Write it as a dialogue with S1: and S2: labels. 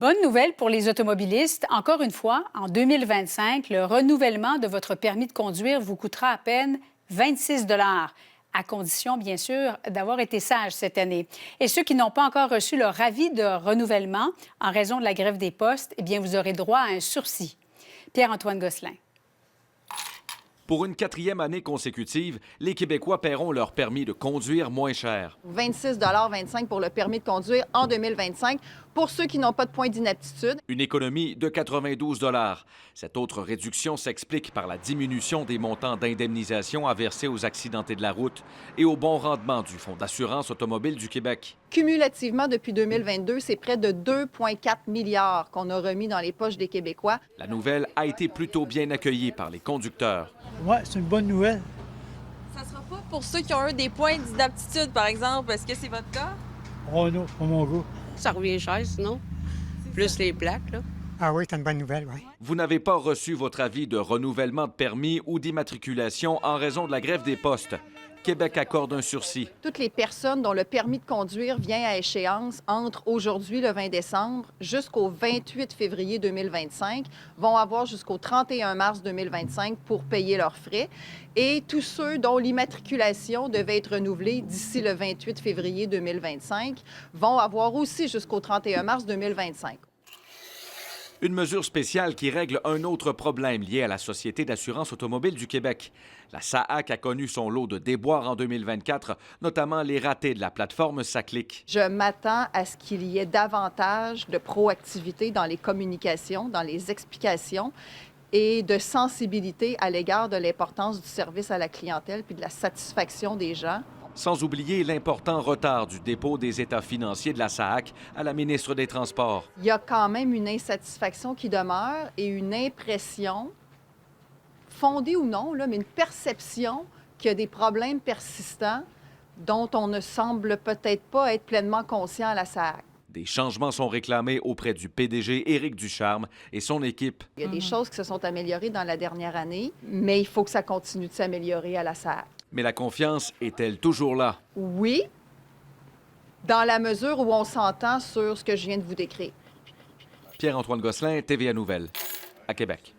S1: Bonne nouvelle pour les automobilistes. Encore une fois, en 2025, le renouvellement de votre permis de conduire vous coûtera à peine 26 à condition, bien sûr, d'avoir été sage cette année. Et ceux qui n'ont pas encore reçu leur avis de renouvellement en raison de la grève des postes, eh bien, vous aurez droit à un sursis. Pierre-Antoine Gosselin.
S2: Pour une quatrième année consécutive, les Québécois paieront leur permis de conduire moins cher.
S3: 26,25 pour le permis de conduire en 2025 pour ceux qui n'ont pas de points d'inaptitude.
S2: Une économie de 92 Cette autre réduction s'explique par la diminution des montants d'indemnisation à verser aux accidentés de la route et au bon rendement du Fonds d'assurance automobile du Québec.
S3: Cumulativement, depuis 2022, c'est près de 2,4 milliards qu'on a remis dans les poches des Québécois.
S2: La nouvelle a été plutôt bien accueillie par les conducteurs.
S4: Oui, c'est une bonne nouvelle.
S5: Ça sera pas pour ceux qui ont eu des points d'inaptitude, par exemple. Est-ce que c'est votre cas?
S4: Oh non, pas mon goût.
S6: Ça revient cher, sinon. Plus les plaques, là.
S7: Ah oui, c'est une bonne nouvelle, oui.
S2: Vous n'avez pas reçu votre avis de renouvellement de permis ou d'immatriculation en raison de la grève des postes. Québec accorde un sursis.
S3: Toutes les personnes dont le permis de conduire vient à échéance entre aujourd'hui, le 20 décembre, jusqu'au 28 février 2025, vont avoir jusqu'au 31 mars 2025 pour payer leurs frais. Et tous ceux dont l'immatriculation devait être renouvelée d'ici le 28 février 2025 vont avoir aussi jusqu'au 31 mars 2025.
S2: Une mesure spéciale qui règle un autre problème lié à la Société d'assurance automobile du Québec. La SAAC a connu son lot de déboires en 2024, notamment les ratés de la plateforme SACLIC.
S3: Je m'attends à ce qu'il y ait davantage de proactivité dans les communications, dans les explications et de sensibilité à l'égard de l'importance du service à la clientèle puis de la satisfaction des gens.
S2: Sans oublier l'important retard du dépôt des états financiers de la SAAC à la ministre des Transports.
S3: Il y a quand même une insatisfaction qui demeure et une impression, fondée ou non, là, mais une perception qu'il y a des problèmes persistants dont on ne semble peut-être pas être pleinement conscient à la SAAC.
S2: Des changements sont réclamés auprès du PDG Éric Ducharme et son équipe.
S3: Il y a des choses qui se sont améliorées dans la dernière année, mais il faut que ça continue de s'améliorer à la SAAC.
S2: Mais la confiance est-elle toujours là?
S3: Oui, dans la mesure où on s'entend sur ce que je viens de vous décrire.
S2: Pierre-Antoine Gosselin, TVA Nouvelles, à Québec.